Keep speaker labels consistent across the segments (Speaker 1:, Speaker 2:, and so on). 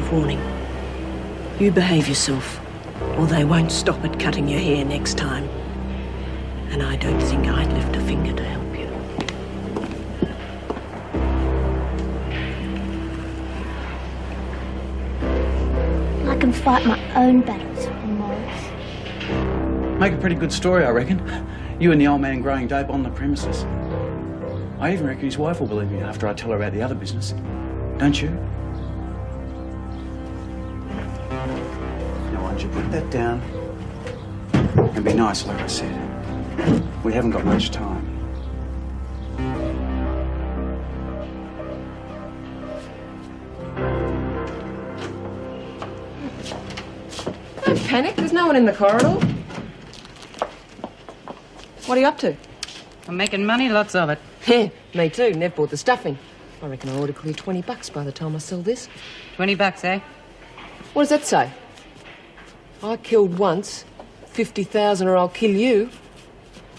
Speaker 1: of warning. You behave yourself, or they won't stop at cutting your hair next time. And I don't think I'd lift a finger to help you.
Speaker 2: I can fight my own battles, Morris.
Speaker 3: Make a pretty good story, I reckon. You and the old man growing dope on the premises. I even reckon his wife will believe me after I tell her about the other business. Don't you? Now, why don't you put that down and be nice, like I said. We haven't got much time.
Speaker 1: Don't panic, there's no one in the corridor. What are you up to?
Speaker 4: I'm making money, lots of it.
Speaker 1: Yeah, me too. Nev bought the stuffing. I reckon I ought to clear $20 by the time I sell this.
Speaker 4: $20, eh?
Speaker 1: What does that say? I killed once, 50,000 or I'll kill you.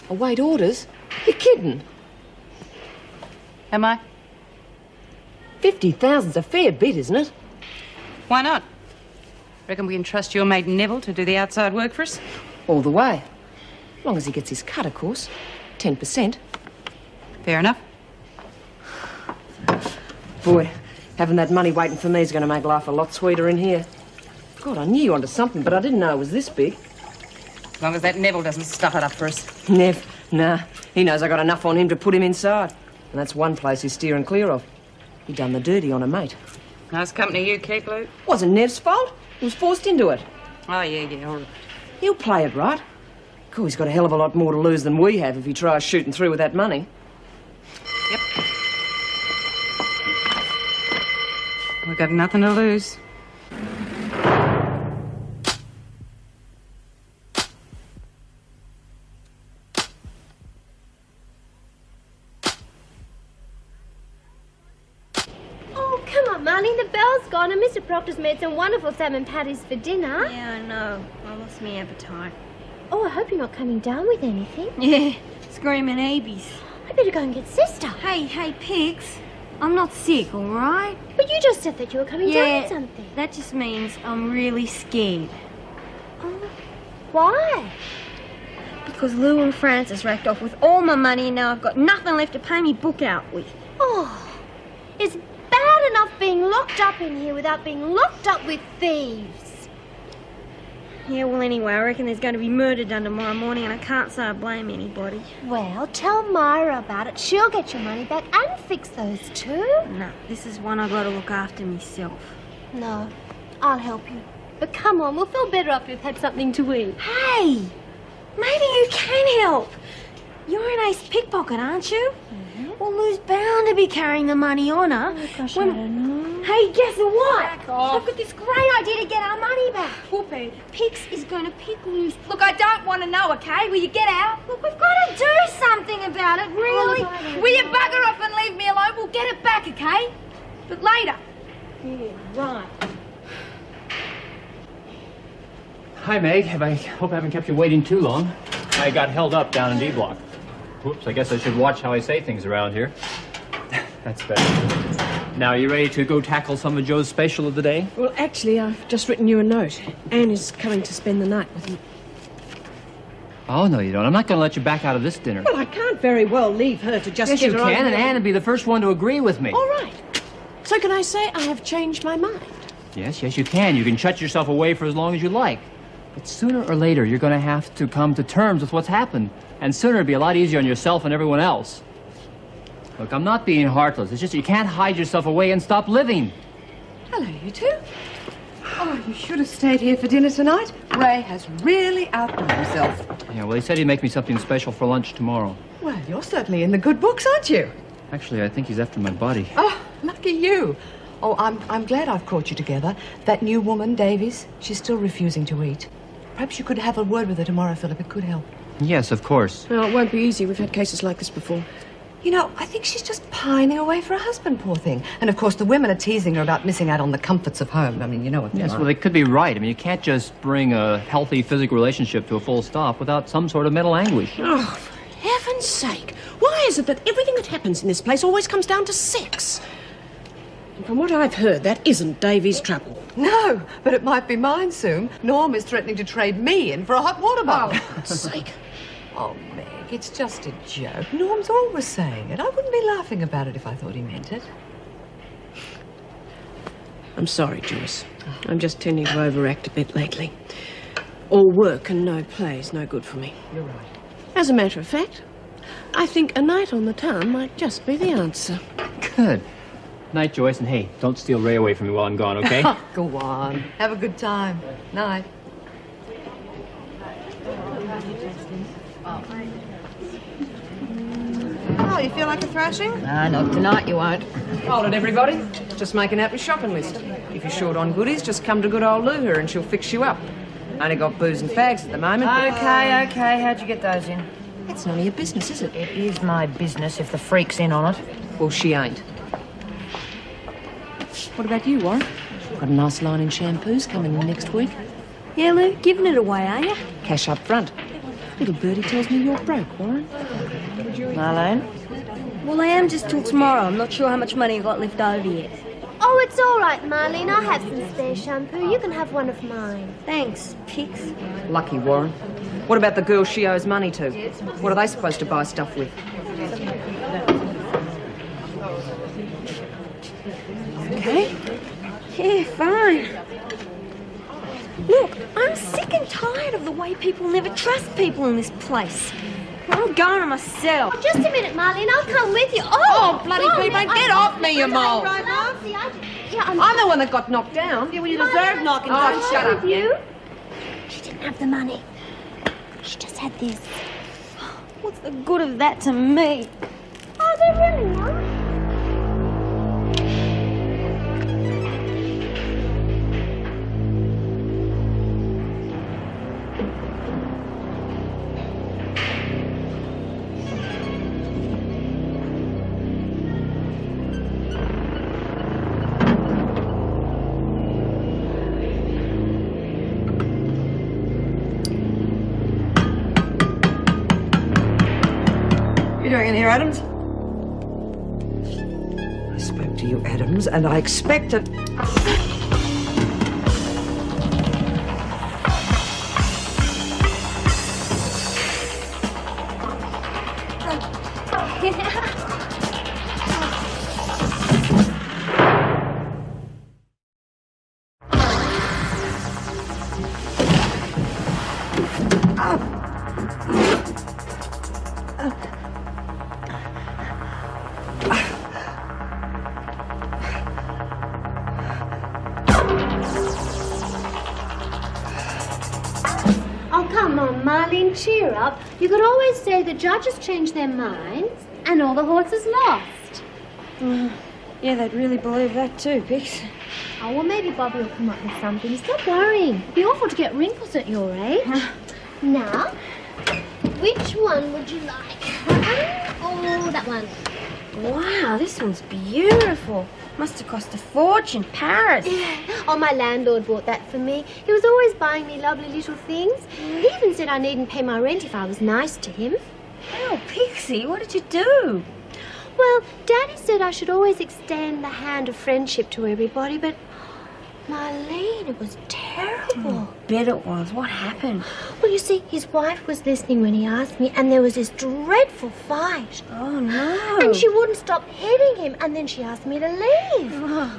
Speaker 1: Await orders? You're kidding.
Speaker 4: Am I?
Speaker 1: 50,000's a fair bit, isn't it?
Speaker 4: Why not? Reckon we can trust your mate Neville to do the outside work for us?
Speaker 1: All the way. As long as he gets his cut, of course. 10%.
Speaker 4: Fair enough.
Speaker 1: Boy, having that money waiting for me is going to make life a lot sweeter in here. God, I knew you onto something, but I didn't know it was this big.
Speaker 4: As long as that Neville doesn't stuff it up for us.
Speaker 1: Nev, nah. He knows I got enough on him to put him inside. And that's one place he's steering clear of. He done the dirty on a mate.
Speaker 4: Nice company you keep, Luke.
Speaker 1: Wasn't Nev's fault. He was forced into it.
Speaker 4: Oh, yeah, all right.
Speaker 1: He'll play it right. Cool, he's got a hell of a lot more to lose than we have if he tries shooting through with that money.
Speaker 4: Yep. We've got nothing to lose.
Speaker 2: Oh, come on, Marlene, the bell's gone and Mr. Proctor's made some wonderful salmon patties for dinner.
Speaker 5: Yeah, I know. I lost my appetite.
Speaker 2: Oh, I hope you're not coming down with anything.
Speaker 5: Yeah, screaming Abies.
Speaker 2: I better go and get Sister.
Speaker 5: Hey, Pix. I'm not sick, all right?
Speaker 2: But you just said that you were coming down with something.
Speaker 5: That just means I'm really scared.
Speaker 2: Oh, why?
Speaker 5: Because Lou and Francis racked off with all my money and now I've got nothing left to pay me book out with.
Speaker 2: Oh, it's bad enough being locked up in here without being locked up with thieves.
Speaker 5: Yeah, well, anyway, I reckon there's going to be murder done tomorrow morning and I can't say I blame anybody.
Speaker 2: Well, tell Myra about it. She'll get your money back and fix those too.
Speaker 5: No, this is one I got to look after myself.
Speaker 2: No, I'll help you. But come on, we'll feel better after we've had something to eat.
Speaker 5: Hey, maybe you can help. You're an ace pickpocket, aren't you?
Speaker 2: Mm-hmm.
Speaker 5: Well, Lou's bound to be carrying the money on her.
Speaker 2: Oh, gosh, I don't know.
Speaker 5: Hey, guess what?
Speaker 2: Back off.
Speaker 5: I've got this great idea to get our money back. Whoopee. Pix is going to pick Lou's...
Speaker 6: Look, I don't want to know, okay? Will you get out?
Speaker 5: Look, we've got to do something about it, really.
Speaker 6: Will you bugger off and leave me alone? We'll get it back, okay? But later.
Speaker 2: Yeah, right.
Speaker 7: Hi, Meg. I hope I haven't kept you waiting too long. I got held up down in D Block. Whoops, I guess I should watch how I say things around here. That's better. Now, are you ready to go tackle some of Joe's special of the day?
Speaker 1: Well, actually, I've just written you a note. Anne is coming to spend the night with me.
Speaker 7: Oh, no, you don't. I'm not going to let you back out of this dinner.
Speaker 1: Well, I can't very well leave her to just
Speaker 7: Yes,
Speaker 1: get
Speaker 7: you
Speaker 1: her on
Speaker 7: can, and
Speaker 1: here.
Speaker 7: Anne would be the first one to agree with me.
Speaker 1: All right. So can I say I have changed my mind?
Speaker 7: Yes, you can. You can shut yourself away for as long as you like. But sooner or later, you're going to have to come to terms with what's happened. And sooner it'll be a lot easier on yourself and everyone else. Look, I'm not being heartless. It's just you can't hide yourself away and stop living.
Speaker 8: Hello, you two. Oh, you should have stayed here for dinner tonight. Ray has really outdone himself.
Speaker 7: Yeah, well, he said he'd make me something special for lunch tomorrow.
Speaker 8: Well, you're certainly in the good books, aren't you?
Speaker 7: Actually, I think he's after my body.
Speaker 8: Oh, lucky you. Oh, I'm glad I've caught you together. That new woman, Davies, she's still refusing to eat. Perhaps you could have a word with her tomorrow, Philip. It could help.
Speaker 7: Yes, of course.
Speaker 1: No, it won't be easy. We've had cases like this before.
Speaker 8: You know, I think she's just pining away for her husband, poor thing. And, of course, the women are teasing her about missing out on the comforts of home. I mean, you know what they
Speaker 7: Yes,
Speaker 8: are.
Speaker 7: well, they could be right. I mean, you can't just bring a healthy physical relationship to a full stop without some sort of mental anguish.
Speaker 1: Oh, for heaven's sake. Why is it that everything that happens in this place always comes down to sex? And from what I've heard, that isn't Davy's trouble.
Speaker 8: No, but it might be mine soon. Norm is threatening to trade me in for a hot water bottle.
Speaker 1: For God's sake.
Speaker 8: Oh, Meg, it's just a joke. Norm's always saying it. I wouldn't be laughing about it if I thought he meant it.
Speaker 1: I'm sorry, Joyce. I'm just tending to overact a bit lately. All work and no play is no good for me.
Speaker 8: You're right.
Speaker 1: As a matter of fact, I think a night on the town might just be the answer.
Speaker 7: Good. Night, Joyce, and hey, don't steal Ray away from me while I'm gone, okay?
Speaker 8: Go on. Have a good time. Night.
Speaker 9: Oh, you feel like a thrashing?
Speaker 10: No, not tonight, you won't.
Speaker 11: Hold it, everybody. Just make an happy shopping list. If you're short on goodies, just come to good old Lou here and she'll fix you up. Only got booze and fags at the moment.
Speaker 10: Okay. How'd you get those in?
Speaker 11: It's none of your business, is it?
Speaker 10: It is my business if the freak's in on it.
Speaker 11: Well, she ain't. What about you, Warren? Got a nice line in shampoos coming in next week.
Speaker 5: Yeah, Lou, giving it away, are you?
Speaker 11: Cash up front. Little birdie tells me you're broke, Warren.
Speaker 10: Marlene?
Speaker 5: Well, I am just till tomorrow. I'm not sure how much money I've got left over yet.
Speaker 2: Oh, it's all right, Marlene. I have some spare shampoo. You can have one of mine.
Speaker 5: Thanks, Pix.
Speaker 11: Lucky, Warren. What about the girl she owes money to? What are they supposed to buy stuff with?
Speaker 5: Okay. Yeah, fine. Look, I'm sick and tired of the way people never trust people in this place. I'm going to myself.
Speaker 2: Oh, just a minute, Marlene. I'll come with you. Oh,
Speaker 11: bloody Peebo, get off me, you mole. I'm the one that got knocked down.
Speaker 5: Yeah, well, you deserve knocking.
Speaker 11: Oh, shut up,
Speaker 2: you. She didn't have the money. She just had this.
Speaker 5: What's the good of that to me?
Speaker 2: Oh, they're really nice.
Speaker 9: You doing in here, Adams? I spoke to you, Adams, and I expected...
Speaker 2: Oh, come on, Marlene, cheer up. You could always say the judges changed their minds and all the horses lost.
Speaker 5: Yeah, they'd really believe that too, Pix.
Speaker 2: Oh, well, maybe Bobby will come up with something. Stop worrying. It'd be awful to get wrinkles at your age. Now, which one would you like? That one or that one?
Speaker 5: Wow, this one's beautiful. Must have cost a fortune. Paris.
Speaker 2: Yeah. Oh, my landlord bought that for me. He was always buying me lovely little things. He even said I needn't pay my rent if I was nice to him.
Speaker 5: Oh, Pixie, what did you do?
Speaker 2: Well, Daddy said I should always extend the hand of friendship to everybody, but Marlene, it was terrible.
Speaker 5: Bet it was. What happened?
Speaker 2: Well, you see, his wife was listening when he asked me, and there was this dreadful fight.
Speaker 5: Oh, no.
Speaker 2: And she wouldn't stop hitting him, and then she asked me to leave.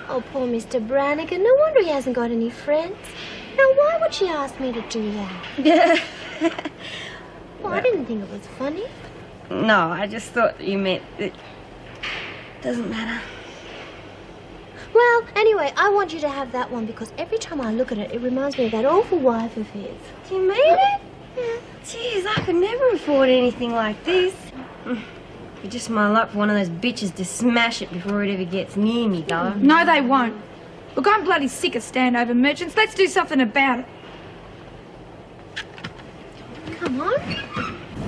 Speaker 2: Oh, poor Mr. Brannigan. No wonder he hasn't got any friends. Now, why would she ask me to do that?
Speaker 5: Yeah.
Speaker 2: Well, I didn't think it was funny.
Speaker 5: No, I just thought you meant it doesn't matter.
Speaker 2: Well, anyway, I want you to have that one because every time I look at it, it reminds me of that awful wife of his.
Speaker 5: Do you mean it? Yeah. Jeez, I could never afford anything like this. It's just my luck for one of those bitches to smash it before it ever gets near me, though.
Speaker 6: No, they won't. Look, I'm bloody sick of standover merchants. Let's do something about it.
Speaker 2: Come on.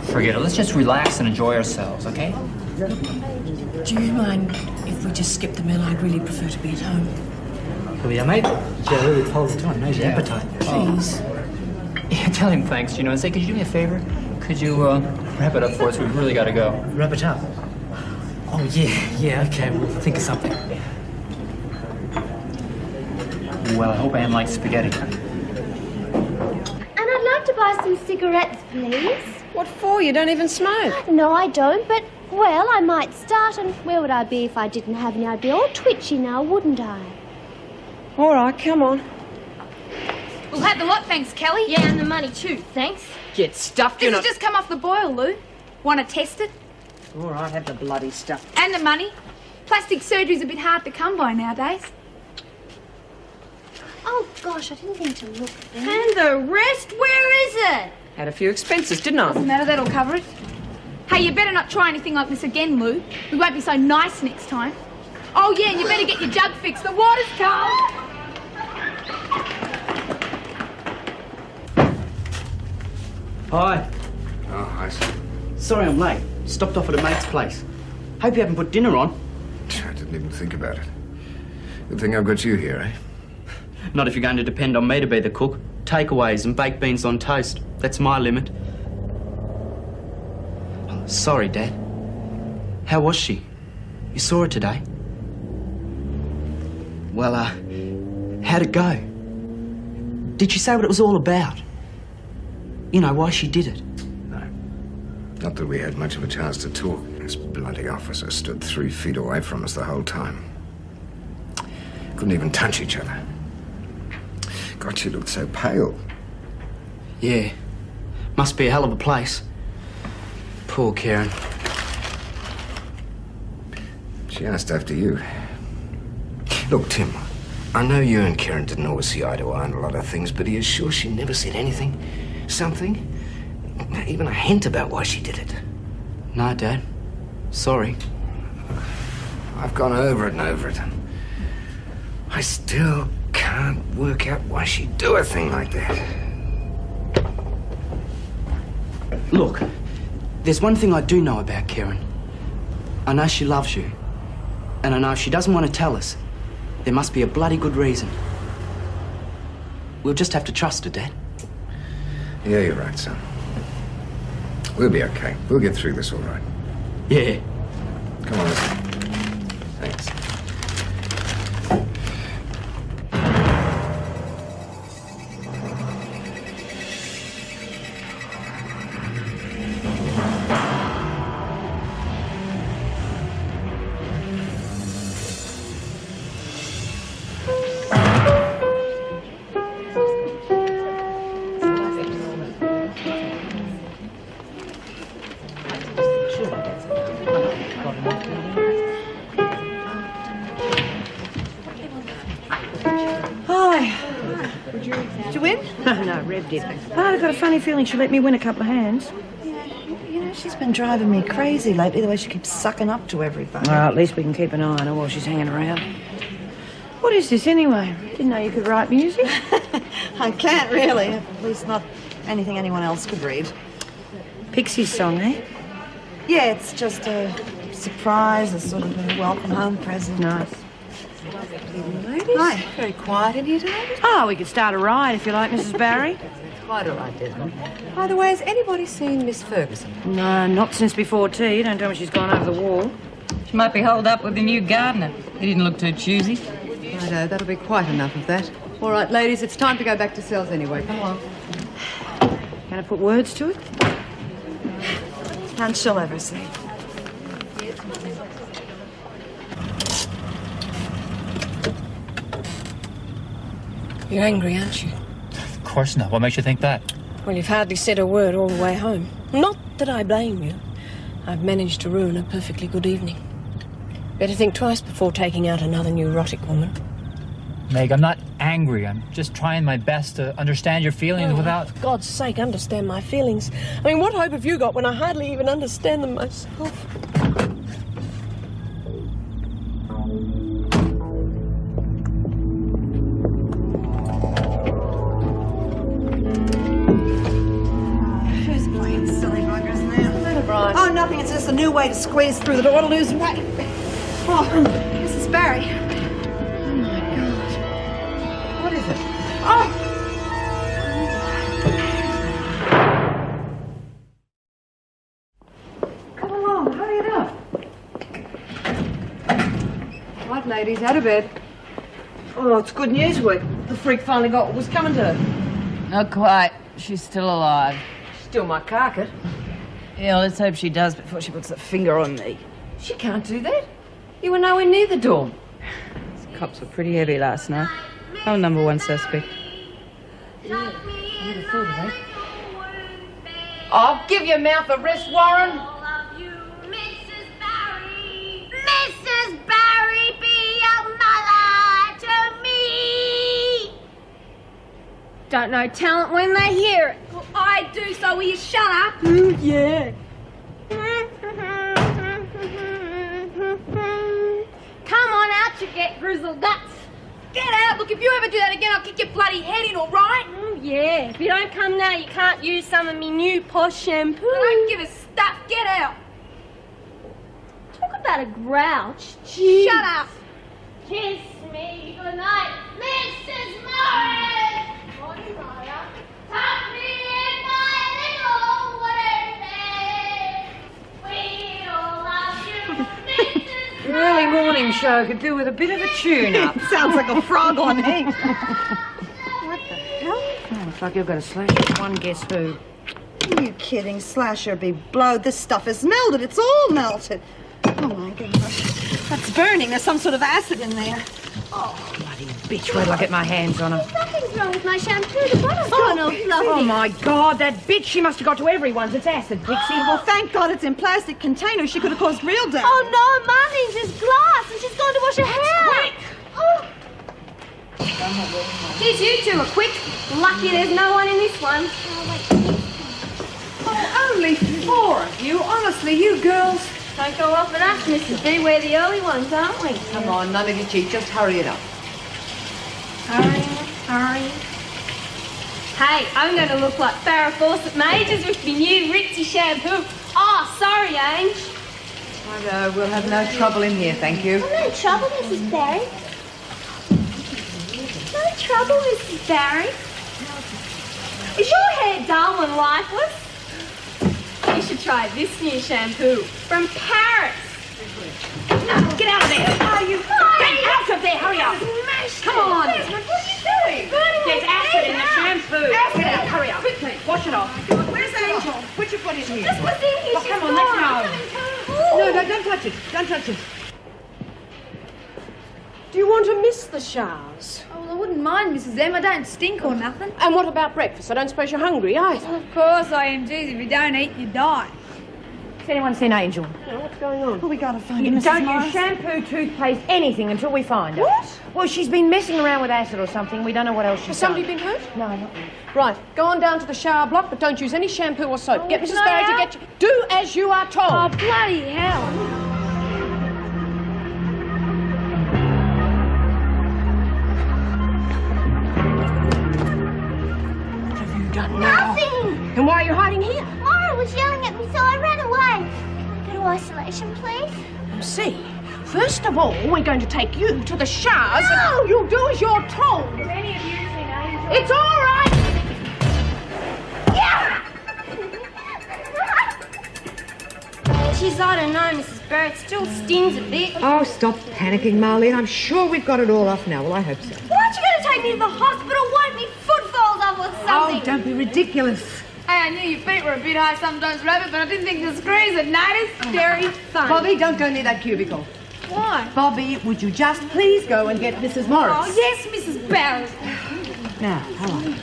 Speaker 7: Forget it. Let's just relax and enjoy ourselves, okay?
Speaker 1: Do you mind if we just skip the meal? I'd really prefer to be at home.
Speaker 12: Oh, yeah, mate. Yeah, really hold the time. Knows your appetite.
Speaker 1: Please.
Speaker 7: Yeah, tell him thanks, you know, and say, could you do me a favor? Could you wrap it up for us? We've really got to go.
Speaker 12: Wrap it up. Oh, yeah, okay. We'll think of something. Well, I hope Anne likes spaghetti.
Speaker 2: And I'd like to buy some cigarettes, please.
Speaker 5: What for? You don't even smoke.
Speaker 2: No, I don't, but, well, I might start, and where would I be if I didn't have any? I'd be all twitchy now, wouldn't I?
Speaker 5: All right, come on.
Speaker 6: We'll have the lot, thanks, Kelly.
Speaker 2: Yeah, and the money too, thanks.
Speaker 11: Get stuffed,
Speaker 6: This has just come off the boil, Lou. Want to test it?
Speaker 9: All right, have the bloody stuff.
Speaker 6: And the money. Plastic surgery's a bit hard to come by nowadays.
Speaker 2: Oh, gosh, I didn't think to look there.
Speaker 5: And the rest, where is it?
Speaker 11: Had a few expenses, didn't I?
Speaker 6: Doesn't matter, that'll cover it. Hey, you better not try anything like this again, Lou. We won't be so nice next time. Oh, yeah, and you better get your jug fixed. The water's cold.
Speaker 3: Hi.
Speaker 13: Oh, hi, sir.
Speaker 3: Sorry I'm late. Stopped off at a mate's place. Hope you haven't put dinner on.
Speaker 13: I didn't even think about it. Good thing I've got you here, eh?
Speaker 3: Not if you're going to depend on me to be the cook. Takeaways and baked beans on toast. That's my limit. Sorry, Dad. How was she? You saw her today? Well, how'd it go? Did she say what it was all about? You know, why she did it?
Speaker 13: No. Not that we had much of a chance to talk. This bloody officer stood 3 feet away from us the whole time. Couldn't even touch each other. God, she looked so pale.
Speaker 3: Yeah. Must be a hell of a place. Poor Karen.
Speaker 13: She asked after you. Look, Tim, I know you and Karen didn't always see eye to eye on a lot of things, but are you sure she never said anything? Something? Even a hint about why she did it?
Speaker 3: No, Dad. Sorry.
Speaker 13: I've gone over it and over it. I still can't work out why she'd do a thing like that.
Speaker 3: Look, there's one thing I do know about Karen. I know she loves you. And I know if she doesn't want to tell us, there must be a bloody good reason. We'll just have to trust her, Dad.
Speaker 13: Yeah, you're right, son. We'll be okay. We'll get through this all right.
Speaker 3: Yeah.
Speaker 13: Come on, listen. Thanks.
Speaker 9: Did you win?
Speaker 10: No, Reb did.
Speaker 9: Oh, I've got a funny feeling she let me win a couple of hands. Yeah, you know, she's been driving me crazy lately, the way she keeps sucking up to everybody.
Speaker 10: Well, at least we can keep an eye on her while she's hanging around. What is this, anyway? Didn't know you could write music.
Speaker 9: I can't really. At least not anything anyone else could read.
Speaker 10: Pixie's song, eh?
Speaker 9: Yeah, it's just a surprise, a sort of a welcome home present.
Speaker 10: Nice.
Speaker 8: Ladies,
Speaker 9: Hi.
Speaker 8: very quiet in here today.
Speaker 10: Oh, we could start a riot if you like, Mrs. Barry.
Speaker 8: Quite all right, Desmond. By the way, has anybody seen Miss Ferguson?
Speaker 10: No, not since before tea. Don't tell me she's gone over the wall.
Speaker 4: She might be holed up with the new gardener. He didn't look too choosy.
Speaker 8: Righto, that'll be quite enough of that. All right, ladies, it's time to go back to cells anyway. Come on.
Speaker 10: Gonna put words to it?
Speaker 9: And she'll ever see.
Speaker 1: You're angry, aren't you?
Speaker 12: Of course not. What makes you think that?
Speaker 1: Well, you've hardly said a word all the way home. Not that I blame you. I've managed to ruin a perfectly good evening. Better think twice before taking out another neurotic woman.
Speaker 12: Meg, I'm not angry. I'm just trying my best to understand your feelings without...
Speaker 1: For God's sake, understand my feelings. I mean, what hope have you got when I hardly even understand them myself?
Speaker 9: Who's playing silly buggers now? Oh, nothing. It's just a new way to squeeze through the door to lose weight. Oh, Mrs. Barry. Oh, my God. What is it? Oh!
Speaker 8: Come along, hurry it up. Right, ladies, out of bed.
Speaker 11: Oh, it's good news week. The freak finally got what was coming to her.
Speaker 4: Not quite. She's still alive.
Speaker 11: Still might cark it.
Speaker 4: Yeah, let's hope she does before she puts the finger on me.
Speaker 11: She can't do that. You were nowhere near the door.
Speaker 4: These cops were pretty heavy last night. Oh, number one suspect.
Speaker 11: Yeah, you'd have thought of that. I'll give your mouth a rest, Warren.
Speaker 2: Mrs. Barry, be a mother to me.
Speaker 5: Don't know talent when they hear it.
Speaker 6: Well, I do, so will you shut up?
Speaker 5: Yeah. Come on out, you get grizzled nuts.
Speaker 6: Get out. Look, if you ever do that again, I'll kick your bloody head in, all right?
Speaker 5: Yeah, if you don't come now, you can't use some of me new posh shampoo.
Speaker 6: I don't give a stuff. Get out.
Speaker 5: Talk about a grouch.
Speaker 6: Shut up.
Speaker 2: Kiss me goodnight, Mrs. Morris. Morning, Maya. Tuck me in my little wooden bed. We all love you, Mrs.
Speaker 11: Early morning show could do with a bit of a tune-up.
Speaker 9: Sounds like a frog on heat.
Speaker 11: What the hell? Oh, looks like you've got a slash at one guess who.
Speaker 9: Are you kidding? Slasher be blowed. This stuff is melted. It's all melted. Oh, my gosh. That's burning. There's some sort of acid in there.
Speaker 11: Oh, bloody bitch. Wait till I get my hands on her.
Speaker 2: Nothing's wrong with my shampoo. The bottle's gone all fluffy.
Speaker 11: Oh, my God, that bitch. She must have got to everyone's. It's acid, Dixie.
Speaker 9: Well, thank God it's in plastic containers. She could have caused real damage.
Speaker 2: Oh, no, Mummy's is glass and she's gone to wash her hair.
Speaker 5: Quick!
Speaker 2: Oh.
Speaker 5: Geez, you two are quick. Lucky there's no one in this one.
Speaker 11: Oh, only 4 of you. Honestly, you girls.
Speaker 5: Don't go off at us, Mrs. B. We're the early ones, aren't we?
Speaker 11: Come on, none of you cheat. Just hurry it up.
Speaker 5: Hurry. Hey, I'm going to look like Farrah Fawcett Majors with my new Ritzy shampoo. Oh, sorry, Ange.
Speaker 11: Righto, we'll have no trouble in here, thank you.
Speaker 2: No trouble, Mrs. Barry.
Speaker 5: No trouble, Mrs. Barry. Is your hair dull and lifeless? You should try this new shampoo from Paris.
Speaker 11: No, get out of there. Are you? Get out of there, hurry up. Come on.
Speaker 5: Desmond, what are you doing?
Speaker 11: There's acid in the shampoo. Get out, hurry up. Quickly, wash it off.
Speaker 9: Where's Angel? Put your foot in here.
Speaker 5: This was in here.
Speaker 11: Oh, come on, let's go. No, don't touch it. Don't touch it. Do you want to miss the showers?
Speaker 6: Oh, well, I wouldn't mind, Mrs. M. I don't stink or nothing.
Speaker 11: And what about breakfast? I don't suppose you're hungry either.
Speaker 6: Well, of course I am, Jeez. If you don't eat, you die.
Speaker 11: Has anyone seen Angel? No, what's going on?
Speaker 9: Oh, we gotta find her,
Speaker 11: You
Speaker 9: Mrs.
Speaker 11: don't
Speaker 9: Morris.
Speaker 11: use shampoo, toothpaste, anything until we find her.
Speaker 9: What?
Speaker 11: Well, she's been messing around with acid or something. We don't know what else she's
Speaker 14: Has somebody
Speaker 11: done.
Speaker 14: been hurt?
Speaker 11: No, not really.
Speaker 14: Right, go on down to the shower block, but don't use any shampoo or soap. Get Mrs.
Speaker 5: can I
Speaker 14: Barry to
Speaker 5: help?
Speaker 14: get you. Do as you are told.
Speaker 6: Oh, bloody hell.
Speaker 2: Nothing!
Speaker 11: And why are you hiding here?
Speaker 2: Laura was yelling at me, so I ran away. Go to isolation, please.
Speaker 14: See, first of all, we're going to take you to the showers. No, you'll do as you're told.
Speaker 5: Have any of you seen Angel?
Speaker 14: It's all right.
Speaker 2: Yeah!
Speaker 5: Geez, I don't know, Mrs. Barry. It still stings a bit.
Speaker 11: Oh, stop panicking, Marlene. I'm sure we've got it all off now. Well, I hope so.
Speaker 5: Why aren't you going to take me to the hospital? Won't me foot falls off or something?
Speaker 11: Oh, don't be ridiculous.
Speaker 6: Hey, I knew your feet were a bit high sometimes, Rabbit, but I didn't think the screws would notice. Very fun.
Speaker 11: Bobby, don't go near that cubicle.
Speaker 6: Why?
Speaker 11: Bobby, would you just please go and get Mrs. Morris?
Speaker 6: Oh, yes, Mrs. Barry.
Speaker 11: Now, how are you?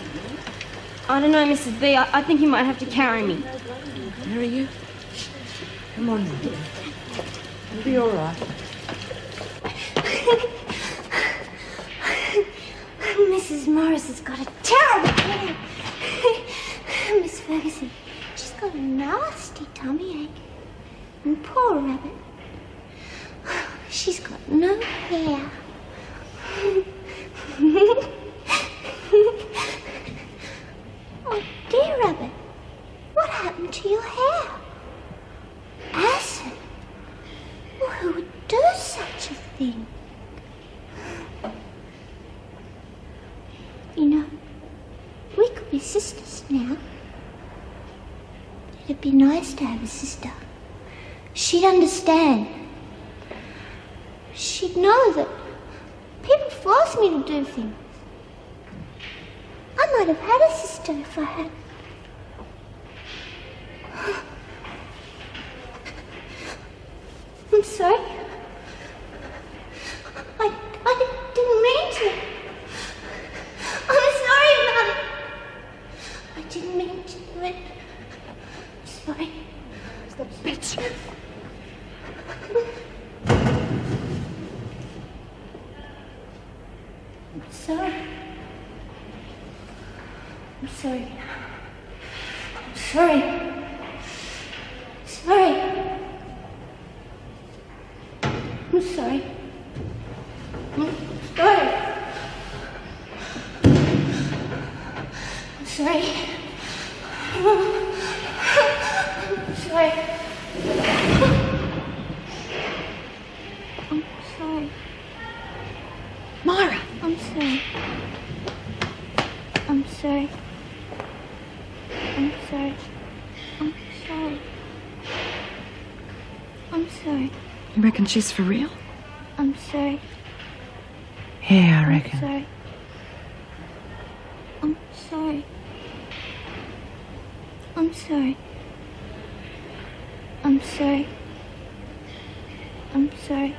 Speaker 5: I don't know, Mrs. B. I think you might have to carry me.
Speaker 11: Where are you? Come on, now. You'll be all right.
Speaker 2: Mrs. Morris has got a terrible headache. Miss Ferguson, she's got a nasty tummy ache. And poor Rabbit, she's got no hair. Oh, dear Rabbit, what happened to your hair? Acid? Well, who would do such a thing? You know, we could be sisters now. It'd be nice to have a sister. She'd understand. She'd know that people force me to do things. I might have had a sister if I had. I'm sorry. I didn't mean to. I'm sorry about it. I didn't mean to do it. I'm sorry.
Speaker 9: The bitch.
Speaker 2: I'm sorry. I'm sorry. I'm sorry. Sorry. I'm sorry. I'm sorry. I'm sorry. I'm sorry. I'm sorry.
Speaker 8: Myra!
Speaker 2: I'm sorry. I'm sorry. I'm sorry. I'm sorry. I'm sorry.
Speaker 8: You reckon she's for real?
Speaker 2: I'm sorry.
Speaker 8: Yeah, I reckon.
Speaker 2: I'm sorry. I'm sorry. I'm sorry. I'm sorry. I'm sorry.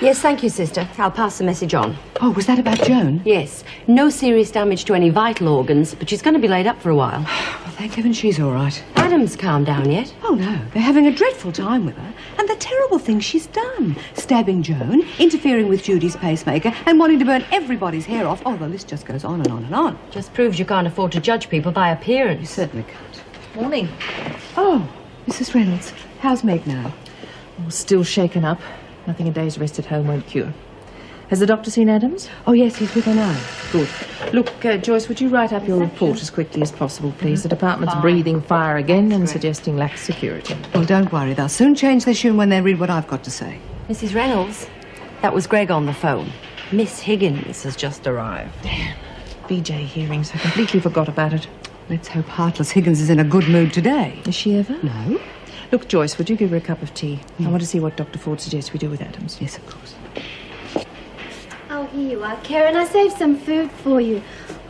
Speaker 5: Yes, thank you, sister. I'll pass the message on.
Speaker 8: Oh, was that about Joan?
Speaker 5: Yes. No serious damage to any vital organs, but she's going to be laid up for a while.
Speaker 8: Well, thank heaven she's all right.
Speaker 5: Adam's calmed down yet?
Speaker 8: Oh, no. They're having a dreadful time with her. And the terrible things she's done. Stabbing Joan, interfering with Judy's pacemaker, and wanting to burn everybody's hair off. Oh, the list just goes on and on and on.
Speaker 5: Just proves you can't afford to judge people by appearance.
Speaker 8: You certainly can't.
Speaker 11: Morning.
Speaker 8: Oh, Mrs. Reynolds. How's Meg now?
Speaker 11: Oh, still shaken up. Nothing a day's rest at home won't cure. Has the doctor seen Adams?
Speaker 8: Oh, yes, he's with her now.
Speaker 11: Good. Look, Joyce, would you write up your report as quickly as possible, please? The department's breathing fire again and suggesting lax security.
Speaker 8: Well, don't worry. They'll soon change their tune when they read what I've got to say.
Speaker 5: Mrs. Reynolds, that was Greg on the phone. Miss Higgins has just arrived.
Speaker 11: Damn. BJ hearings. I completely forgot about it.
Speaker 8: Let's hope Heartless Higgins is in a good mood today.
Speaker 11: Is she ever?
Speaker 8: No.
Speaker 11: Look, Joyce, would you give her a cup of tea? I want to see what Dr. Ford suggests we do with Adams.
Speaker 8: Yes, of course.
Speaker 2: Oh, here you are, Karen. I saved some food for you.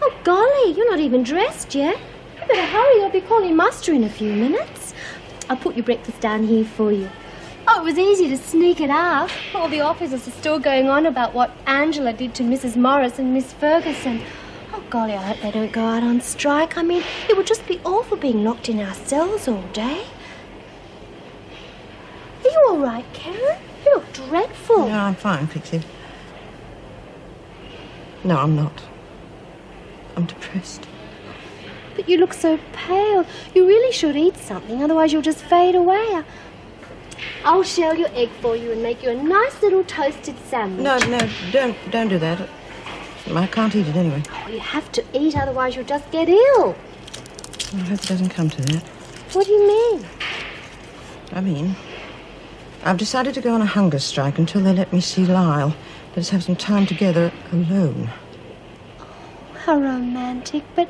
Speaker 2: Oh, golly, you're not even dressed yet. You better hurry. I'll be calling muster in a few minutes. I'll put your breakfast down here for you. Oh, it was easy to sneak it out. All the officers are still going on about what Angela did to Mrs. Morris and Miss Ferguson. Oh, golly, I hope they don't go out on strike. I mean, it would just be awful being locked in our cells all day. Are you all right, Karen? You look dreadful.
Speaker 9: No, I'm fine, Pixie. No, I'm not. I'm depressed.
Speaker 2: But you look so pale. You really should eat something, otherwise you'll just fade away. I'll shell your egg for you and make you a nice little toasted sandwich.
Speaker 9: No, don't do that. I can't eat it anyway.
Speaker 2: Oh, you have to eat, otherwise you'll just get ill.
Speaker 9: I hope it doesn't come to that.
Speaker 2: What do you mean?
Speaker 9: I mean, I've decided to go on a hunger strike until they let me see Lyle. Let's have some time together alone.
Speaker 2: How romantic, but,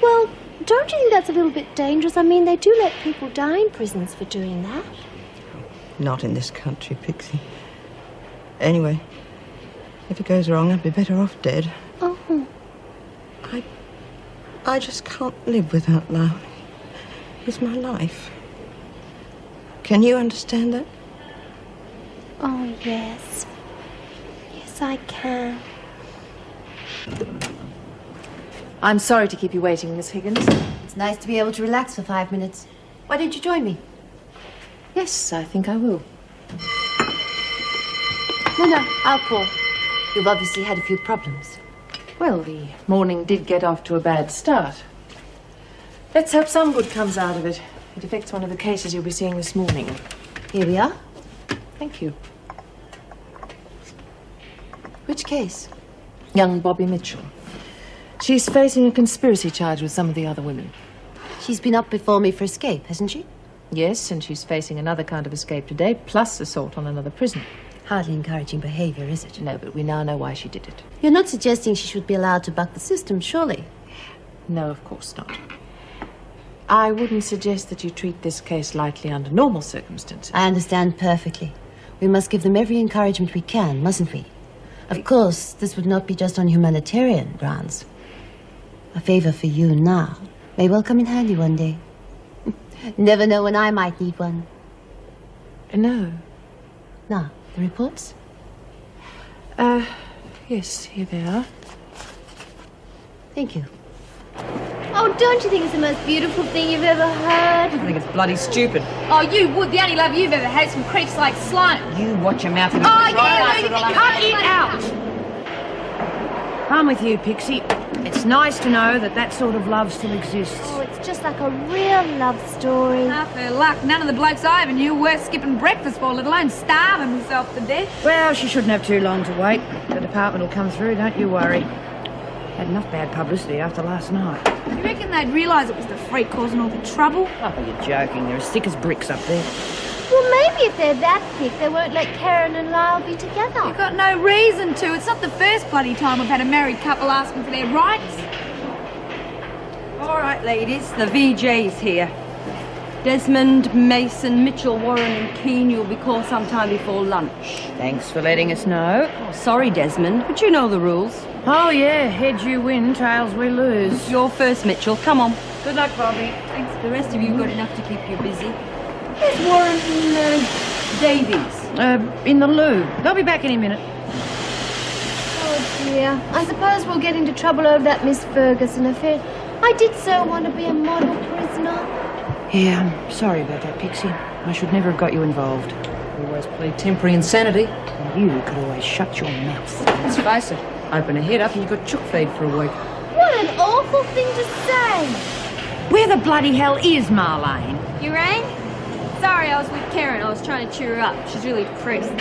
Speaker 2: well, don't you think that's a little bit dangerous? I mean, they do let people die in prisons for doing that.
Speaker 9: Not in this country, Pixie. Anyway, if it goes wrong, I'd be better off dead.
Speaker 2: Oh.
Speaker 9: I just can't live without Lyle. He's my life. Can you understand that?
Speaker 2: Oh, yes. Yes, I can.
Speaker 11: I'm sorry to keep you waiting, Miss Higgins.
Speaker 5: It's nice to be able to relax for 5 minutes. Why don't you join me?
Speaker 11: Yes, I think I will.
Speaker 5: No, I'll call. You've obviously had a few problems.
Speaker 11: Well, the morning did get off to a bad start. Let's hope some good comes out of it. It affects one of the cases you'll be seeing this morning.
Speaker 5: Here we are.
Speaker 11: Thank you.
Speaker 5: Which case?
Speaker 11: Young Bobby Mitchell. She's facing a conspiracy charge with some of the other women.
Speaker 5: She's been up before me for escape, hasn't she?
Speaker 11: Yes, and she's facing another kind of escape today, plus assault on another prisoner.
Speaker 5: Hardly encouraging behaviour, is it?
Speaker 11: No, but we now know why she did it.
Speaker 5: You're not suggesting she should be allowed to buck the system, surely?
Speaker 11: No, of course not. I wouldn't suggest that you treat this case lightly under normal circumstances.
Speaker 5: I understand perfectly. We must give them every encouragement we can, mustn't we?
Speaker 15: Of course, this would not be just on humanitarian grounds. A favor for you now may well come in handy one day. Never know when I might need one.
Speaker 11: No.
Speaker 15: Now, the reports?
Speaker 11: Yes, here they are.
Speaker 15: Thank you.
Speaker 2: Oh, don't you think it's the most beautiful thing you've ever heard?
Speaker 11: I think it's bloody stupid.
Speaker 6: Oh, you would. The only love you've ever had is from creeps like Sloane.
Speaker 11: You watch your mouth.
Speaker 6: Oh, yeah,
Speaker 14: Cut it out! I'm with you, Pixie. It's nice to know that that sort of love still exists.
Speaker 2: Oh, it's just like a real love story.
Speaker 6: Ah, for luck, none of the blokes I ever knew were worth skipping breakfast for, let alone starving himself to death.
Speaker 14: Well, she shouldn't have too long to wait. The department will come through, don't you worry. Had enough bad publicity after last night.
Speaker 6: You reckon they'd realise it was the freak causing all the trouble?
Speaker 14: Oh, you're joking. They're as thick as bricks up there.
Speaker 2: Well, maybe if they're that thick, they won't let Karen and Lyle be together.
Speaker 6: You've got no reason to. It's not the first bloody time we've had a married couple asking for their rights.
Speaker 5: All right, ladies, the VJ's here. Desmond, Mason, Mitchell, Warren and Keane, you'll be called sometime before lunch.
Speaker 14: Thanks for letting us know.
Speaker 5: Oh, sorry, Desmond, but you know the rules.
Speaker 14: Oh, yeah. Heads you win, tails we lose.
Speaker 5: You're first, Mitchell. Come on.
Speaker 14: Good luck, Bobby.
Speaker 5: Thanks. The rest of you got enough to keep you busy. Where's Warren and Davies?
Speaker 14: In the loo. They'll be back any minute.
Speaker 2: Oh, dear. I suppose we'll get into trouble over that Miss Ferguson affair. I did so want to be a model prisoner.
Speaker 14: Yeah, I'm sorry about that, Pixie. I should never have got you involved.
Speaker 11: You always plead temporary insanity.
Speaker 14: And you could always shut your mouth.
Speaker 11: Let's face it. Open a head up and you got chook feed for a week.
Speaker 2: What an awful thing to say.
Speaker 14: Where the bloody hell is Marlene?
Speaker 5: You rang? Sorry, I was with Karen. I was trying to cheer her up. She's really depressed.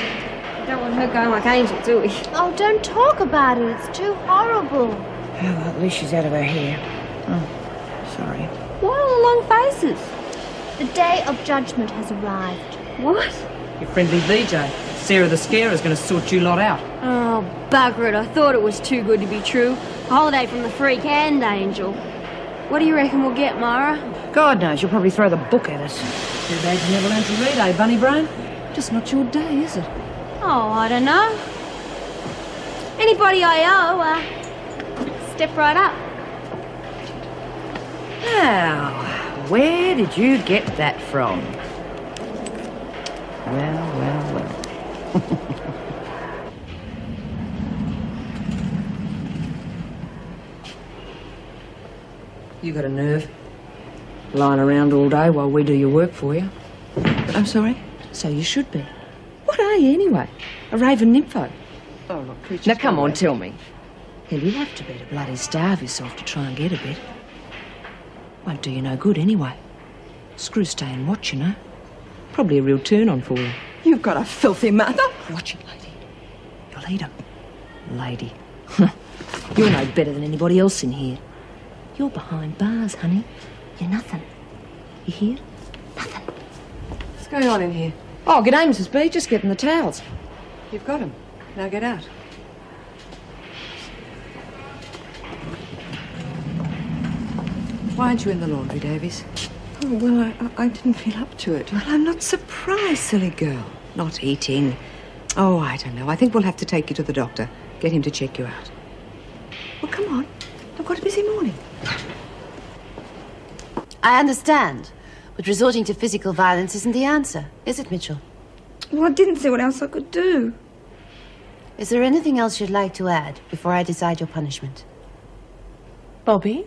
Speaker 5: Don't want her going like Angel, do we?
Speaker 2: Oh, don't talk about it. It's too horrible.
Speaker 14: Well, at least she's out of her hair. Oh, sorry.
Speaker 5: Why all the long faces?
Speaker 2: The day of judgment has arrived.
Speaker 5: What?
Speaker 11: Your friendly VJ, Sarah the Scarer, is going to sort you lot out.
Speaker 5: Oh, bugger it. I thought it was too good to be true. A holiday from the freak and Angel. What do you reckon we'll get, Mara?
Speaker 14: God knows, you'll probably throw the book at us.
Speaker 11: Too bad you never learned to read, eh, Bunny Brain? Just not your day, is it?
Speaker 5: Oh, I don't know. Anybody I owe, step right up.
Speaker 14: Now, where did you get that from? Well, well, well.
Speaker 11: You got a nerve. Lying around all day while we do your work for you. I'm sorry? So you should be. What are you, anyway? A raven nympho? Oh, look, creatures. Now, come on, tell me. Hell, you have to be to bloody starve yourself to try and get a bit. Won't do you no good, anyway. Screw stay and watch, you know. Probably a real turn-on for you.
Speaker 9: You've got a filthy mother.
Speaker 11: Watch it, lady. You'll eat 'em. Lady. You're no better than anybody else in here. You're behind bars, honey. You're nothing. You hear? Nothing. What's going on in here? Oh, g'day, Mrs. B. Just getting the towels. You've got 'em. Now get out. Why aren't you in the laundry, Davies?
Speaker 9: Oh, well, I didn't feel up to it.
Speaker 3: Well, I'm not surprised, silly girl. Not eating. Oh, I don't know. I think we'll have to take you to the doctor. Get him to check you out. Well, come on. I've got a busy morning.
Speaker 15: I understand, but resorting to physical violence isn't the answer, is it, Mitchell?
Speaker 6: Well, I didn't see what else I could do.
Speaker 15: Is there anything else you'd like to add before I decide your punishment?
Speaker 10: Bobby?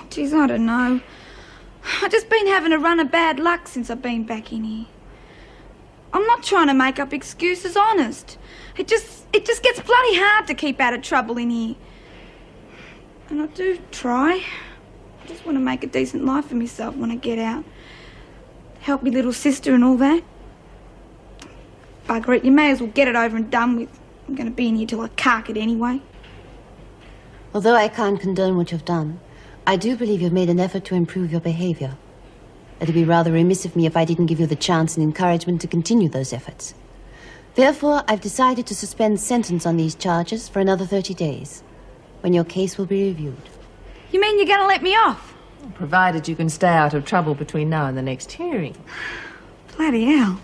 Speaker 6: Geez, I don't know. I've just been having a run of bad luck since I've been back in here. I'm not trying to make up excuses, honest. It just gets bloody hard to keep out of trouble in here. And I do try. I just want to make a decent life for myself when I get out. Help me little sister and all that. Bugger it, you may as well get it over and done with. I'm going to be in here till I cark it anyway.
Speaker 15: Although I can't condone what you've done, I do believe you've made an effort to improve your behavior. It'd be rather remiss of me if I didn't give you the chance and encouragement to continue those efforts. Therefore, I've decided to suspend sentence on these charges for another 30 days, when your case will be reviewed.
Speaker 6: You mean you're going to let me off?
Speaker 11: Provided you can stay out of trouble between now and the next hearing.
Speaker 6: Bloody hell.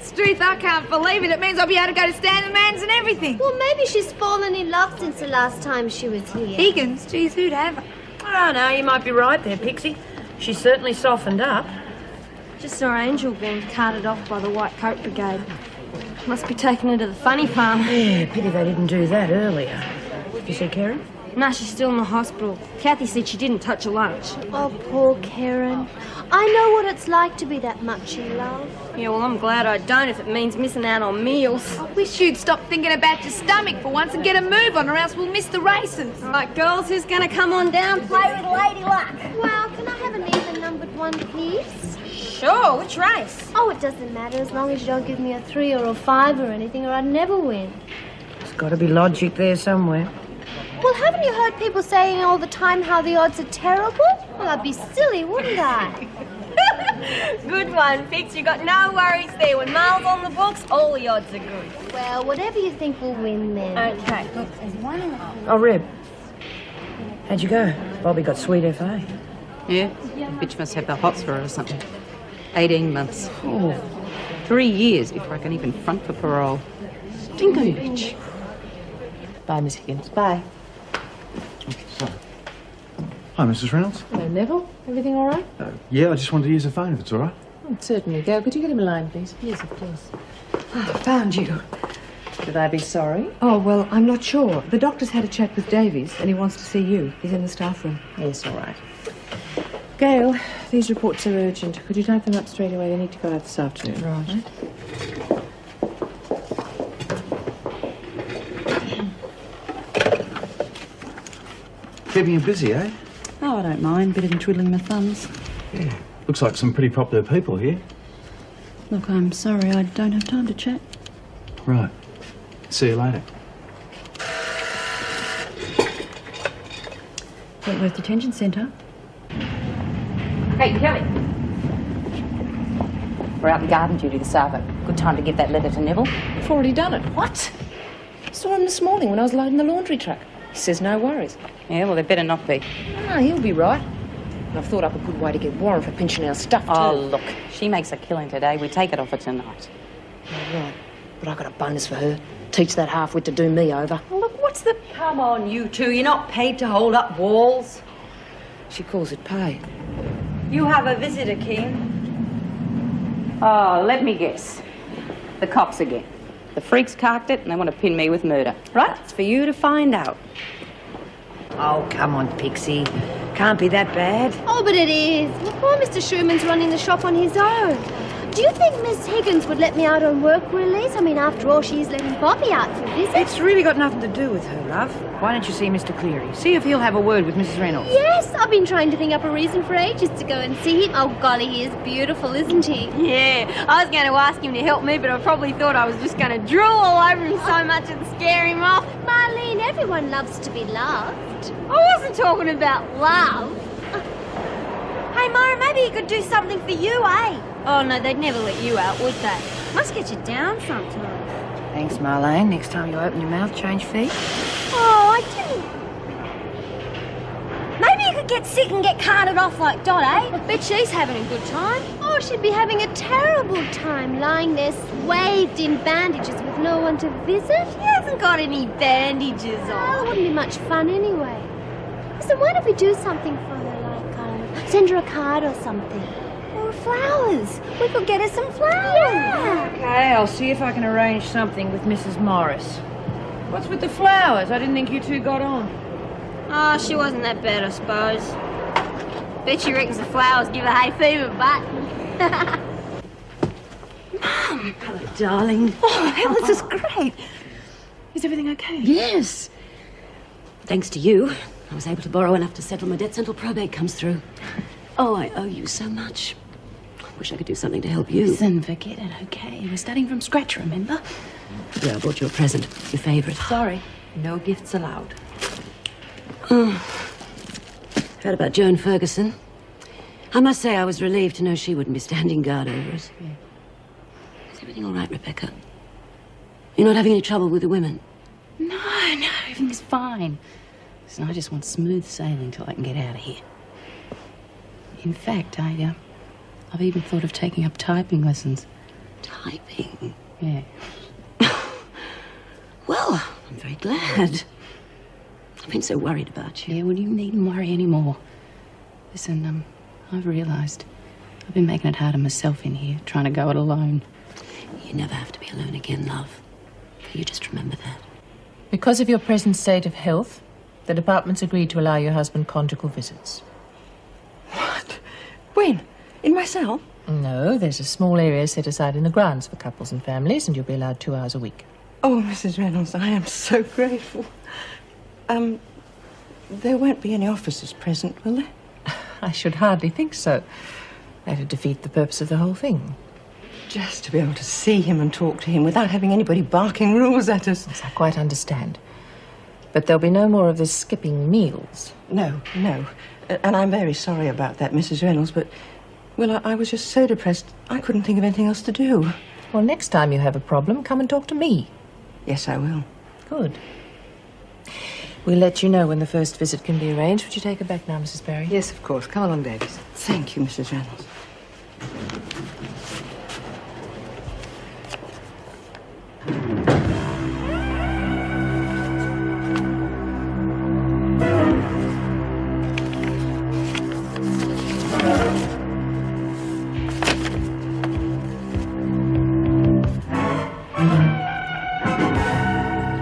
Speaker 6: Struth, I can't believe it. It means I'll be able to go to Stanton Man's and everything.
Speaker 2: Well, maybe she's fallen in love since the last time she was here.
Speaker 6: Higgins, geez, who'd have?
Speaker 10: Oh, no, you might be right there, Pixie. She's certainly softened up.
Speaker 5: Just saw Angel being carted off by the White Coat Brigade. Must be taking her to the funny farm.
Speaker 10: Yeah, pity they didn't do that earlier. You see Karen?
Speaker 5: No, she's still in the hospital. Kathy said she didn't touch her lunch.
Speaker 2: Oh, poor Karen. I know what it's like to be that much in love.
Speaker 5: Yeah, well, I'm glad I don't if it means missing out on meals.
Speaker 6: I wish you'd stop thinking about your stomach for once and get a move on, or else we'll miss the races.
Speaker 5: All right, girls, who's going to come on down and play with Lady Luck?
Speaker 2: Well, can I have an even numbered one, please?
Speaker 5: Sure, which race?
Speaker 2: Oh, it doesn't matter as long as you don't give me a 3 or a 5 or anything, or I'd never win.
Speaker 10: There's got to be logic there somewhere.
Speaker 2: Well, haven't you heard people saying all the time how the odds are terrible? Well, I'd be silly, wouldn't I?
Speaker 5: Good one, Fix. You got no worries there. When Marl's on the books, all the odds are good.
Speaker 2: Well, whatever you think will win then.
Speaker 5: Okay. Look, there's one in the...
Speaker 10: Oh, Reb. How'd you go? Bobby got sweet FA.
Speaker 4: Yeah? Bitch must have the hots for her or something. 18 months. Oh, 3 years before I can even front for parole. Stinking bitch. Bye, Miss Higgins. Bye.
Speaker 16: Hi, Mrs. Reynolds.
Speaker 11: Hello, Neville. Everything all right?
Speaker 16: Yeah, I just wanted to use the phone if it's all right.
Speaker 11: Certainly. Go. Could you get him a line, please? Yes, of course. I found you.
Speaker 4: Should I be sorry?
Speaker 11: Oh, well, I'm not sure. The doctor's had a chat with Davies and he wants to see you. He's in the staff room.
Speaker 4: Yes, all right.
Speaker 11: Gail, these reports are urgent. Could you type them up straight away? They need to go out this afternoon.
Speaker 4: Right.
Speaker 16: Keeping you busy, eh?
Speaker 8: Oh, I don't mind. Bit of twiddling my thumbs.
Speaker 16: Yeah. Looks like some pretty popular people here.
Speaker 8: Look, I'm sorry. I don't have time to chat.
Speaker 16: Right. See you later.
Speaker 8: Wentworth Detention Centre.
Speaker 4: Hey, Kelly. We're out in garden duty this afternoon. Good time to give that letter to Neville.
Speaker 11: I've already done it. What? I saw him this morning when I was loading the laundry truck. He says no worries.
Speaker 4: Yeah, well, there better not be.
Speaker 11: Ah, he'll be right. And I've thought up a good way to get Warren for pinching our stuff, too.
Speaker 4: Oh, look. She makes a killing today. We take it off her tonight.
Speaker 11: Yeah, right. But I've got a bonus for her. Teach that half-wit to do me over.
Speaker 4: Oh, look, what's the... Come on, you two. You're not paid to hold up walls.
Speaker 11: She calls it pay.
Speaker 4: You have a visitor, King. Oh, let me guess. The cops again. The freaks carked it and they want to pin me with murder. Right? It's for you to find out.
Speaker 10: Oh, come on, Pixie. Can't be that bad.
Speaker 2: Oh, but it is. Well, poor Mr. Schumann's running the shop on his own. Do you think Miss Higgins would let me out on work release? I mean, after all, she's letting Bobby out for visits.
Speaker 10: It's really got nothing to do with her, love. Why don't you see Mr. Cleary? See if he'll have a word with Mrs. Reynolds.
Speaker 2: Yes, I've been trying to think up a reason for ages to go and see him. Oh, golly, he is beautiful, isn't he?
Speaker 5: Yeah, I was going to ask him to help me, but I probably thought I was just going to drool all over him so much it'd scare him off.
Speaker 2: Marlene, everyone loves to be loved.
Speaker 5: I wasn't talking about love. Hey, Myra, maybe he could do something for you, eh? Oh, no, they'd never let you out, would they? Must get you down sometimes.
Speaker 10: Thanks, Marlene. Next time you open your mouth, change feet.
Speaker 5: Oh, I didn't. Maybe you could get sick and get carted off like Dot, eh? I bet she's having a good time.
Speaker 2: Oh, she'd be having a terrible time lying there swathed in bandages with no one to visit.
Speaker 5: She hasn't got any bandages
Speaker 2: Oh,
Speaker 5: on.
Speaker 2: it wouldn't be much fun anyway. Listen, why don't we do something for her, like, send her a card or something?
Speaker 5: Or flowers. We could get her some flowers.
Speaker 2: Yeah.
Speaker 10: Okay, I'll see if I can arrange something with Mrs. Morris. What's with the flowers? I didn't think you two got on.
Speaker 5: Oh, she wasn't that bad, I suppose. Bet she reckons the flowers give her hay fever, but...
Speaker 8: Mum! Hello, darling.
Speaker 11: Oh, hell, this is great. Is everything okay?
Speaker 8: Yes. Thanks to you, I was able to borrow enough to settle my debts until probate comes through. Oh, I owe you so much. I wish I could do something to help you.
Speaker 11: Listen, forget it, okay? We're starting from scratch, remember?
Speaker 8: Yeah, I bought you a present. Your favourite.
Speaker 11: Sorry, no gifts allowed.
Speaker 8: Oh. Heard about Joan Ferguson. I must say I was relieved to know she wouldn't be standing guard over us.
Speaker 11: Yeah.
Speaker 8: Is everything all right, Rebecca? You're not having any trouble with the women?
Speaker 11: No, everything's fine. Listen, I just want smooth sailing till I can get out of here. In fact, I've even thought of taking up typing lessons
Speaker 1: Typing?
Speaker 4: Yeah.
Speaker 1: Well, I'm very glad. I've been so worried about you.
Speaker 4: Yeah, well, you needn't worry anymore. Listen, I've realised I've been making it hard on myself in here, trying to go it alone.
Speaker 1: You never have to be alone again, love. You just remember that.
Speaker 10: Because of your present state of health, the department's agreed to allow your husband conjugal visits.
Speaker 1: What? When? In my cell?
Speaker 10: No, there's a small area set aside in the grounds for couples and families, and you'll be allowed 2 hours a week.
Speaker 1: Oh, Mrs. Reynolds, I am so grateful. There won't be any officers present, will there?
Speaker 10: I should hardly think so. That'd defeat the purpose of the whole thing.
Speaker 1: Just to be able to see him and talk to him without having anybody barking rules at us.
Speaker 10: Yes, I quite understand. But there'll be no more of this skipping meals.
Speaker 1: No. And I'm very sorry about that, Mrs. Reynolds, but, well, I was just so depressed, I couldn't think of anything else to do.
Speaker 10: Well, next time you have a problem, come and talk to me.
Speaker 1: Yes, I will.
Speaker 10: Good. We'll let you know when the first visit can be arranged. Would you take her back now, Mrs. Barry?
Speaker 1: Yes, of course. Come along, Davis. Thank you, Mrs. Reynolds.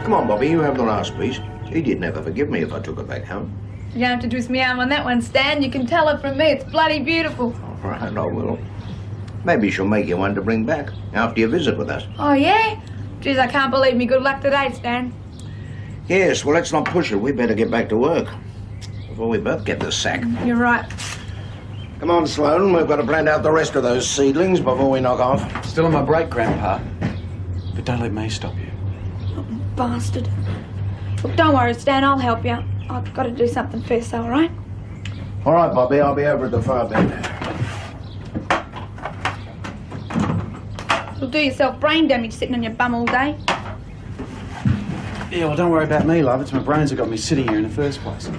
Speaker 13: Come on, Bobby, you have the last piece. Edie'd never forgive me if I took her back home.
Speaker 6: You don't have to twist me arm on that one, Stan. You can tell it from me. It's bloody beautiful.
Speaker 13: All right, I will. Maybe she'll make you one to bring back after your visit with us.
Speaker 6: Oh, yeah? Geez, I can't believe me good luck today, Stan.
Speaker 13: Yes, well, let's not push it. We better get back to work before we both get the sack.
Speaker 6: You're right.
Speaker 13: Come on, Sloan. We've got to plan out the rest of those seedlings before we knock off.
Speaker 16: Still on my break, Grandpa. But don't let me stop you.
Speaker 6: Bastard. Look, don't worry, Stan. I'll help you. I've got to do something first, though, all right?
Speaker 13: All right, Bobby. I'll be over at the far bend.
Speaker 6: You'll do yourself brain damage sitting on your bum all day.
Speaker 16: Yeah, well, don't worry about me, love. It's my brains that got me sitting here in the first place.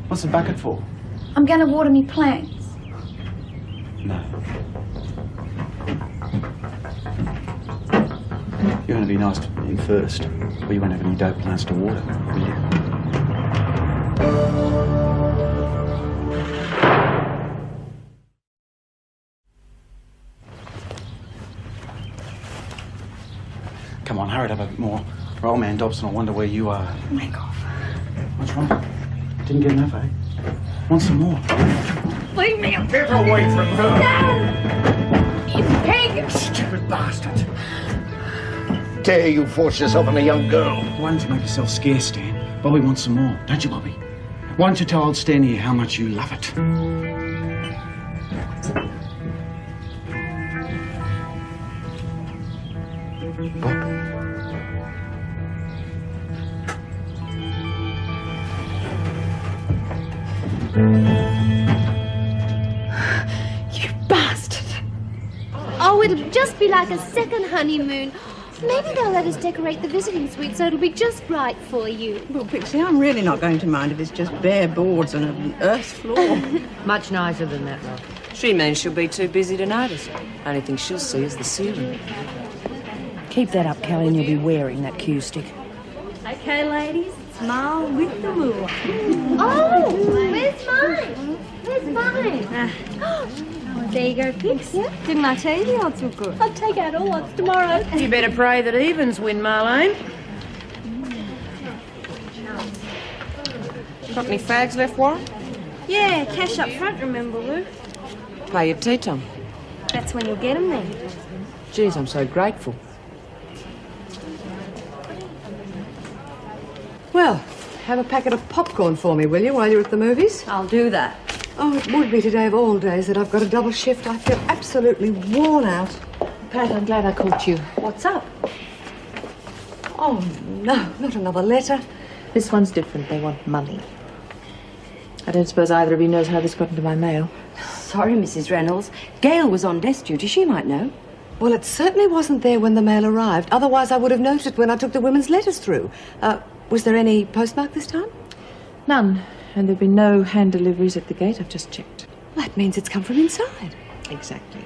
Speaker 16: What's the bucket for?
Speaker 6: I'm going to water me plants.
Speaker 16: No. You're going to be nice to me first, or you won't have any dope plants to water, will you? Come on, hurry it up a bit more. Or old man Dobson will wonder where you are.
Speaker 6: Make off.
Speaker 16: What's wrong? Didn't get enough, eh? Want some more?
Speaker 6: Leave me alone.
Speaker 13: Get away from her!
Speaker 6: No! You pig!
Speaker 13: Stupid bastard! Dare you force yourself on a young girl?
Speaker 16: Why don't you make yourself scarce, Stan? Bobby wants some more, don't you, Bobby? Why don't you tell old Stan here how much you love it?
Speaker 6: You bastard!
Speaker 2: Oh, it'll just be like a second honeymoon. Maybe they'll let us decorate the visiting suite so it'll be just right for you.
Speaker 9: Well, Pixie, I'm really not going to mind if it's just bare boards and an earth floor.
Speaker 11: Much nicer than that, love. She means she'll be too busy to notice. Only thing she'll see is the ceiling. Keep that up, Kelly, and you'll be wearing that cue stick.
Speaker 2: Okay, ladies, smile with the moon. Oh, where's mine? Where's mine?
Speaker 5: Oh, there you go, Pix. Didn't I tell you the odds were good?
Speaker 2: I'll take out all odds tomorrow.
Speaker 11: You better pray that evens win, Marlene. Got any fags left, Warren?
Speaker 5: Yeah, cash up front, remember, Lou?
Speaker 11: Pay your tea, Tom.
Speaker 5: That's when you'll get them then.
Speaker 11: Geez, I'm so grateful.
Speaker 8: Well, have a packet of popcorn for me, will you, while you're at the movies?
Speaker 11: I'll do that.
Speaker 8: Oh, it would be today of all days that I've got a double shift. I feel absolutely worn out.
Speaker 11: Pat, I'm glad I caught you.
Speaker 8: What's up? Oh, no, not another letter.
Speaker 10: This one's different. They want money. I don't suppose either of you knows how this got into my mail.
Speaker 15: Sorry, Mrs. Reynolds. Gail was on desk duty. She might know.
Speaker 8: Well, it certainly wasn't there when the mail arrived. Otherwise, I would have noted when I took the women's letters through. Was there any postmark this time?
Speaker 10: None. And there've been no hand deliveries at the gate. I've just checked.
Speaker 8: That means it's come from inside.
Speaker 10: Exactly.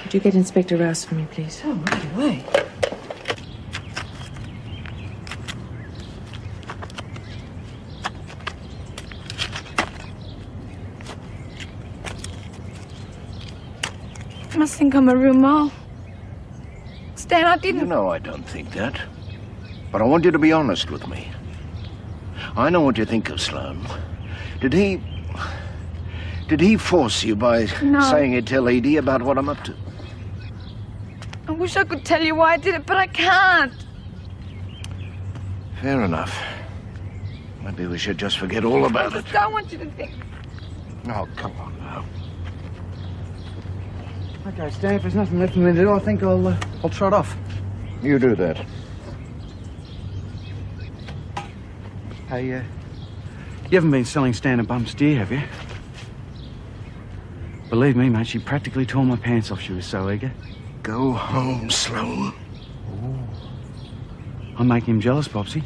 Speaker 11: Could you get Inspector Rouse for me, please?
Speaker 10: Oh, right away.
Speaker 6: You must think I'm a real mole. Stan, I didn't...
Speaker 17: You know I don't think that. But I want you to be honest with me. I know what you think of Sloane. Did he force you by saying he'd tell Edie about what I'm up to?
Speaker 6: I wish I could tell you why I did it, but I can't.
Speaker 17: Fair enough. Maybe we should just forget all about it.
Speaker 6: I don't want you to think.
Speaker 17: Oh, come on now.
Speaker 16: Okay, Stan, if there's nothing left for me to do, I think I'll trot off.
Speaker 17: You do that.
Speaker 16: Hey, you haven't been selling Stan a bum steer, have you? Believe me, mate, she practically tore my pants off. She was so eager.
Speaker 17: Go home, Sloane.
Speaker 16: I'm making him jealous, Popsy.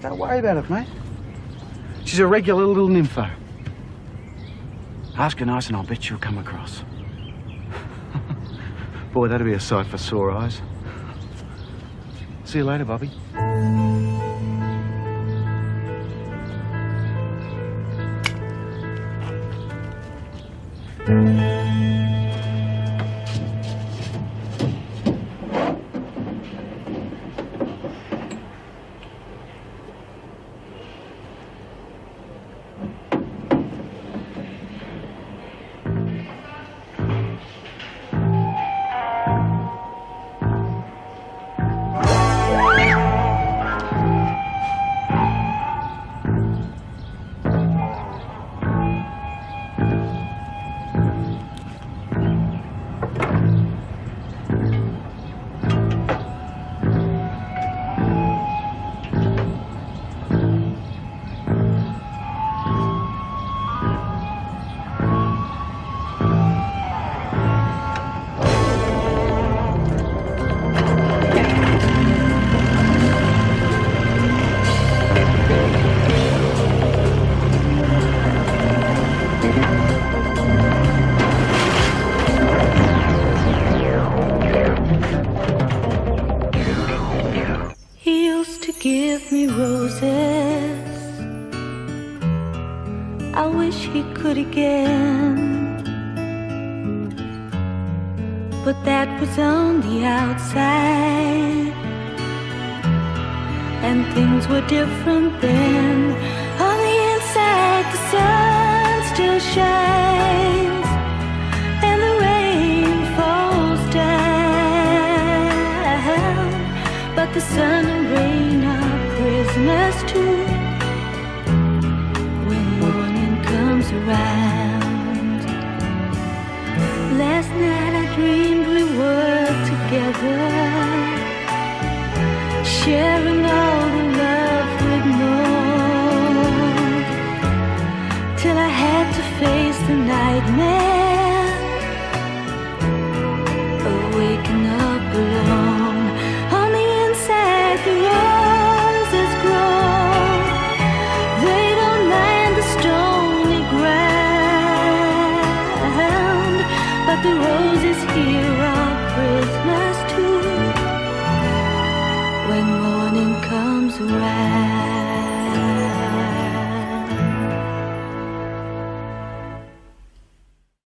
Speaker 16: Don't worry about it, mate. She's a regular little nympho. Ask her nice and I'll bet she'll come across. Boy, that'll be a sight for sore eyes. See you later, Bobby.
Speaker 18: give me roses. I wish he could again, but that was on the outside, and things were different then. On the inside, the sun still shines, and the rain falls down, but the sun and rain are prisoners too when morning comes around. Last night I dreamed we were together, sharing all the love we'd known, till I had to face the nightmare of waking up alone. On the inside the roses grow, they don't mind the stony ground, but the roses here are prisoners too when morning comes around.